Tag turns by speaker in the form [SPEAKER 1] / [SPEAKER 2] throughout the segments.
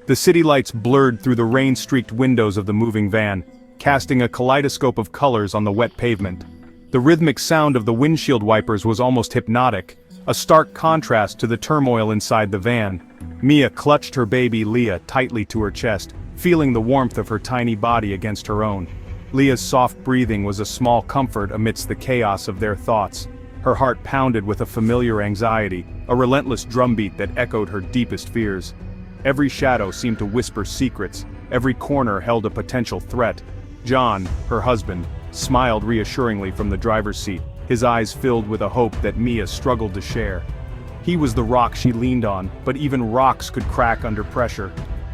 [SPEAKER 1] The city lights blurred through the rain-streaked windows of the moving van, casting a kaleidoscope of colors on the wet pavement. The rhythmic sound of the windshield wipers was almost hypnotic, a stark contrast to the turmoil inside the van. Mia clutched her baby Leah tightly to her chest, feeling the warmth of her tiny body against her own. Leah's soft breathing was a small comfort amidst the chaos of their thoughts. Her heart pounded with a familiar anxiety, a relentless drumbeat that echoed her deepest fears. Every shadow seemed to whisper secrets, every corner held a potential threat. John, her husband, smiled reassuringly from the driver's seat, his eyes filled with a hope that Mia struggled to share. He was the rock she leaned on, but even rocks could crack under pressure.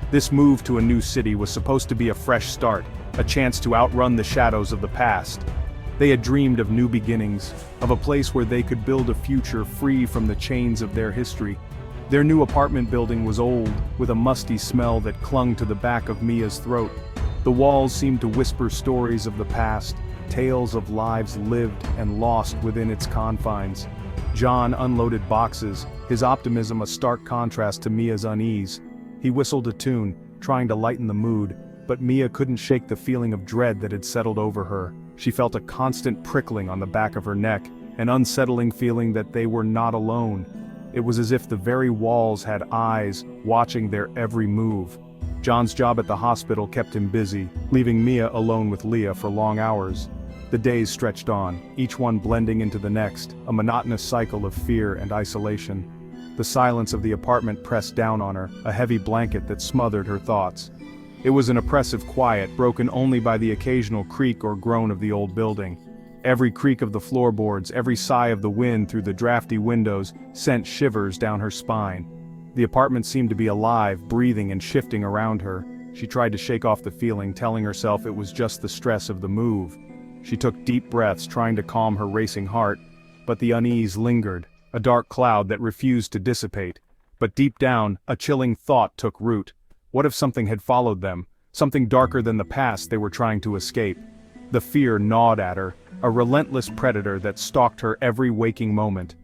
[SPEAKER 1] This move to a new city was supposed to be a fresh start, a chance to outrun the shadows of the past. They had dreamed of new beginnings, of a place where they could build a future free from the chains of their history. Their new apartment building was old, with a musty smell that clung to the back of Mia's throat. The walls seemed to whisper stories of the past, tales of lives lived and lost within its confines. John unloaded boxes, his optimism a stark contrast to Mia's unease. He whistled a tune, trying to lighten the mood, but Mia couldn't shake the feeling of dread that had settled over her. She felt a constant prickling on the back of her neck, an unsettling feeling that they were not alone. It was as if the very walls had eyes, watching their every move. John's job at the hospital kept him busy, leaving Mia alone with Leah for long hours. The days stretched on, each one blending into the next, a monotonous cycle of fear and isolation. The silence of the apartment pressed down on her, a heavy blanket that smothered her thoughts. It was an oppressive quiet, broken only by the occasional creak or groan of the old building. Every creak of the floorboards, every sigh of the wind through the drafty windows, sent shivers down her spine. The apartment seemed to be alive, breathing and shifting around her. She tried to shake off the feeling, telling herself it was just the stress of the move. She took deep breaths, trying to calm her racing heart, but the unease lingered, a dark cloud that refused to dissipate. But deep down, a chilling thought took root. What if something had followed them, something darker than the past they were trying to escape? The fear gnawed at her, a relentless predator that stalked her every waking moment.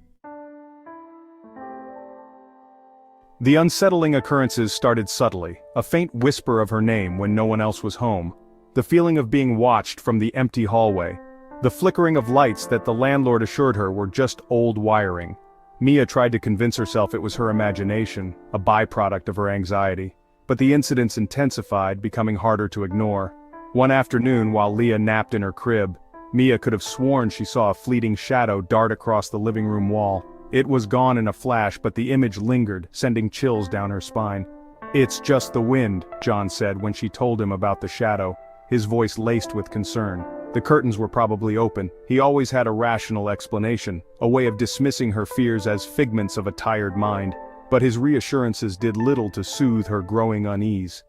[SPEAKER 1] The unsettling occurrences started subtly, a faint whisper of her name when no one else was home, the feeling of being watched from the empty hallway, the flickering of lights that the landlord assured her were just old wiring. Mia tried to convince herself it was her imagination, a byproduct of her anxiety, but the incidents intensified, becoming harder to ignore. One afternoon, while Leah napped in her crib, Mia could have sworn she saw a fleeting shadow dart across the living room wall. It was gone in a flash, but the image lingered, sending chills down her spine. "It's just the wind," John said when she told him about the shadow, his voice laced with concern. The curtains were probably open. He always had a rational explanation, a way of dismissing her fears as figments of a tired mind, but his reassurances did little to soothe her growing unease.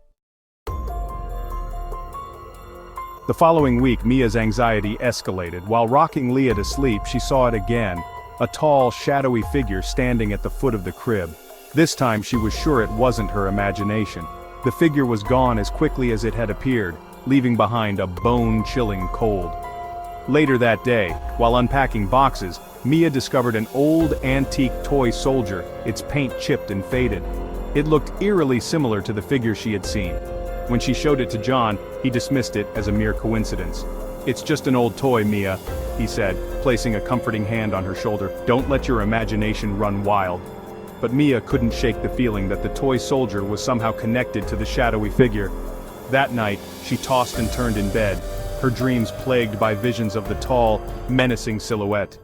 [SPEAKER 1] The following week, Mia's anxiety escalated. While rocking Leah to sleep, she saw it again, a tall, shadowy figure standing at the foot of the crib. This time she was sure it wasn't her imagination. The figure was gone as quickly as it had appeared, leaving behind a bone-chilling cold. Later that day, while unpacking boxes, Mia discovered an old, antique toy soldier, its paint chipped and faded. It looked eerily similar to the figure she had seen. When she showed it to John, he dismissed it as a mere coincidence. "It's just an old toy, Mia," he said, placing a comforting hand on her shoulder. "Don't let your imagination run wild." But Mia couldn't shake the feeling that the toy soldier was somehow connected to the shadowy figure. That night, she tossed and turned in bed, her dreams plagued by visions of the tall, menacing silhouette.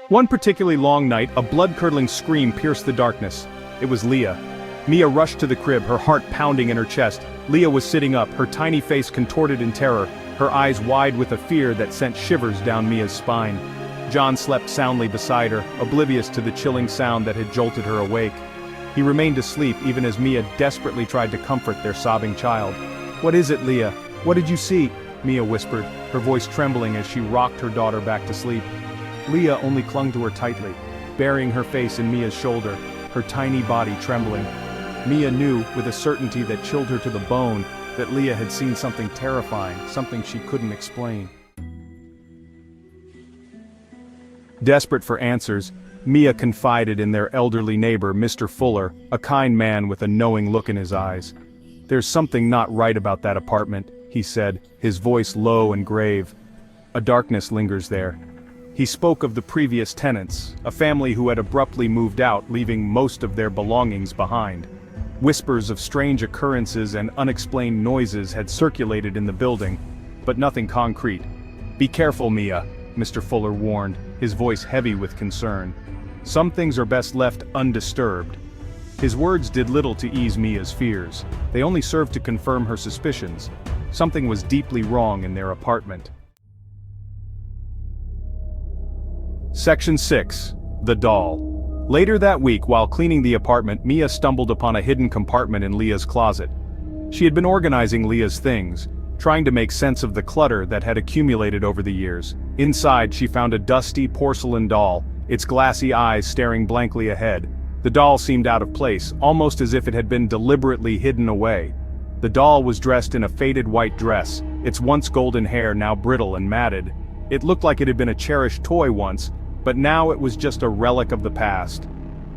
[SPEAKER 1] One particularly long night, a blood-curdling scream pierced the darkness. It was Leah. Mia rushed to the crib, her heart pounding in her chest. Leah was sitting up, her tiny face contorted in terror, her eyes wide with a fear that sent shivers down Mia's spine. John slept soundly beside her, oblivious to the chilling sound that had jolted her awake. He remained asleep even as Mia desperately tried to comfort their sobbing child. "What is it, Leah? What did you see?" Mia whispered, her voice trembling as she rocked her daughter back to sleep. Leah only clung to her tightly, burying her face in Mia's shoulder, her tiny body trembling. Mia knew, with a certainty that chilled her to the bone, that Leah had seen something terrifying, something she couldn't explain. Desperate for answers, Mia confided in their elderly neighbor, Mr. Fuller, a kind man with a knowing look in his eyes. "There's something not right about that apartment," he said, his voice low and grave. "A darkness lingers there." He spoke of the previous tenants, a family who had abruptly moved out, leaving most of their belongings behind. Whispers of strange occurrences and unexplained noises had circulated in the building, but nothing concrete. "Be careful, Mia," Mr. Fuller warned, his voice heavy with concern. "Some things are best left undisturbed." His words did little to ease Mia's fears. They only served to confirm her suspicions. Something was deeply wrong in their apartment. Section 6. The Doll. Later that week, while cleaning the apartment, Mia stumbled upon a hidden compartment in Leah's closet. She had been organizing Leah's things, trying to make sense of the clutter that had accumulated over the years. Inside, she found a dusty porcelain doll, its glassy eyes staring blankly ahead. The doll seemed out of place, almost as if it had been deliberately hidden away. The doll was dressed in a faded white dress, its once golden hair now brittle and matted. It looked like it had been a cherished toy once, but now it was just a relic of the past.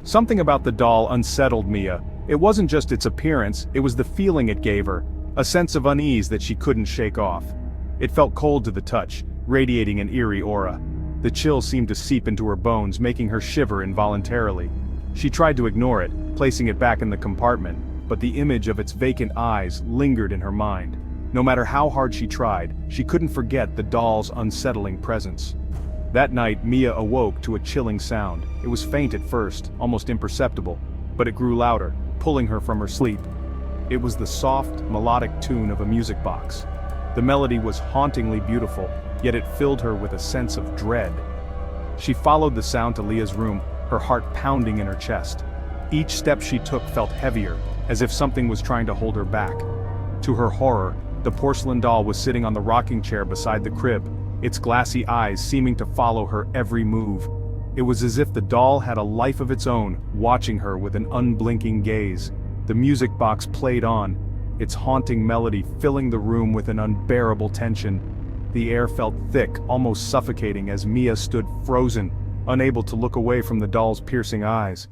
[SPEAKER 1] Something about the doll unsettled Mia. It wasn't just its appearance, it was the feeling it gave her, a sense of unease that she couldn't shake off. It felt cold to the touch, radiating an eerie aura. The chill seemed to seep into her bones, making her shiver involuntarily. She tried to ignore it, placing it back in the compartment, but the image of its vacant eyes lingered in her mind. No matter how hard she tried, she couldn't forget the doll's unsettling presence. That night, Mia awoke to a chilling sound. It was faint at first, almost imperceptible, but it grew louder, pulling her from her sleep. It was the soft, melodic tune of a music box. The melody was hauntingly beautiful, yet it filled her with a sense of dread. She followed the sound to Leah's room, her heart pounding in her chest. Each step she took felt heavier, as if something was trying to hold her back. To her horror, the porcelain doll was sitting on the rocking chair beside the crib, its glassy eyes seeming to follow her every move. It was as if the doll had a life of its own, watching her with an unblinking gaze. The music box played on, its haunting melody filling the room with an unbearable tension. The air felt thick, almost suffocating as Mia stood frozen, unable to look away from the doll's piercing eyes.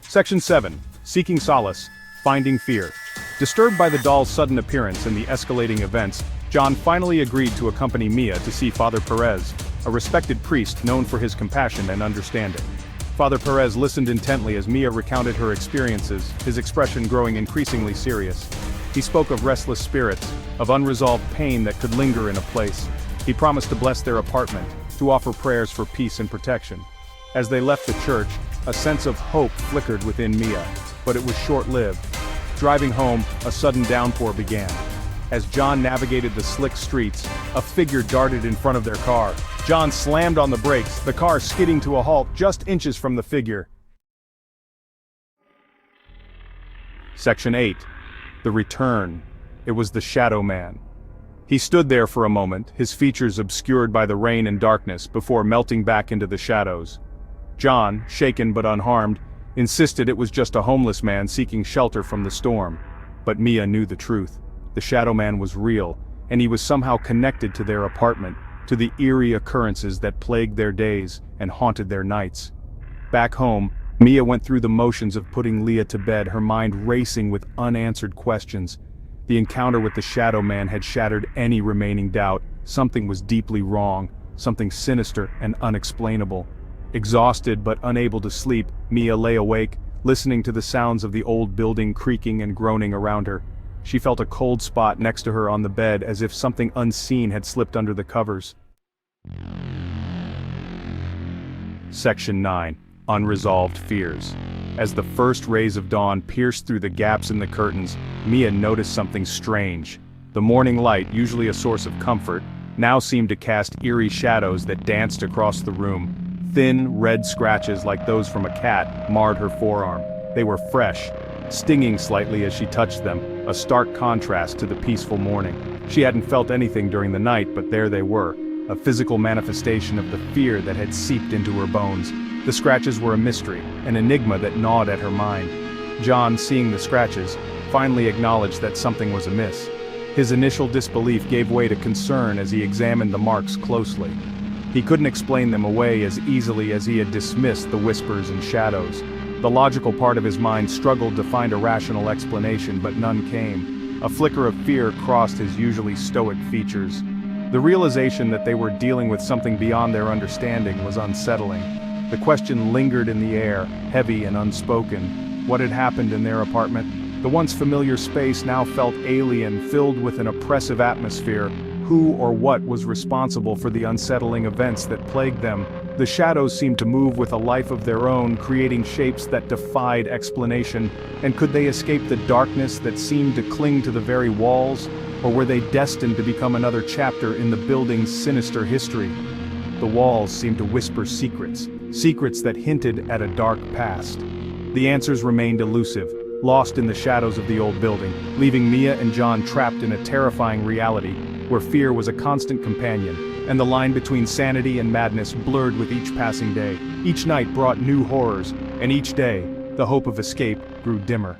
[SPEAKER 1] Section 7. Seeking Solace, Finding Fear. Disturbed by the doll's sudden appearance and the escalating events, John finally agreed to accompany Mia to see Father Perez, a respected priest known for his compassion and understanding. Father Perez listened intently as Mia recounted her experiences, his expression growing increasingly serious. He spoke of restless spirits, of unresolved pain that could linger in a place. He promised to bless their apartment, to offer prayers for peace and protection. As they left the church, a sense of hope flickered within Mia, but it was short-lived. Driving home, a sudden downpour began. As John navigated the slick streets, a figure darted in front of their car. John slammed on the brakes, the car skidding to a halt just inches from the figure. Section 8. The Return. It was the Shadow Man. He stood there for a moment, his features obscured by the rain and darkness, before melting back into the shadows. John, shaken but unharmed, insisted it was just a homeless man seeking shelter from the storm. But Mia knew the truth. The Shadow Man was real, and he was somehow connected to their apartment, to the eerie occurrences that plagued their days and haunted their nights. Back home, Mia went through the motions of putting Leah to bed, her mind racing with unanswered questions. The encounter with the Shadow Man had shattered any remaining doubt. Something was deeply wrong, something sinister and unexplainable. Exhausted but unable to sleep, Mia lay awake, listening to the sounds of the old building creaking and groaning around her. She felt a cold spot next to her on the bed, as if something unseen had slipped under the covers. Section 9. Unresolved Fears. As the first rays of dawn pierced through the gaps in the curtains, Mia noticed something strange. The morning light, usually a source of comfort, now seemed to cast eerie shadows that danced across the room. Thin, red scratches like those from a cat marred her forearm. They were fresh, stinging slightly as she touched them, a stark contrast to the peaceful morning. She hadn't felt anything during the night, but there they were, a physical manifestation of the fear that had seeped into her bones. The scratches were a mystery, an enigma that gnawed at her mind. John, seeing the scratches, finally acknowledged that something was amiss. His initial disbelief gave way to concern as he examined the marks closely. He couldn't explain them away as easily as he had dismissed the whispers and shadows. The logical part of his mind struggled to find a rational explanation, but none came. A flicker of fear crossed his usually stoic features. The realization that they were dealing with something beyond their understanding was unsettling. The question lingered in the air, heavy and unspoken. What had happened in their apartment? The once familiar space now felt alien, filled with an oppressive atmosphere. Who or what was responsible for the unsettling events that plagued them? The shadows seemed to move with a life of their own, creating shapes that defied explanation. And could they escape the darkness that seemed to cling to the very walls? Or were they destined to become another chapter in the building's sinister history? The walls seemed to whisper secrets that hinted at a dark past. The answers remained elusive, lost in the shadows of the old building, leaving Mia and John trapped in a terrifying reality, where fear was a constant companion, and the line between sanity and madness blurred with each passing day. Each night brought new horrors, and each day, the hope of escape grew dimmer.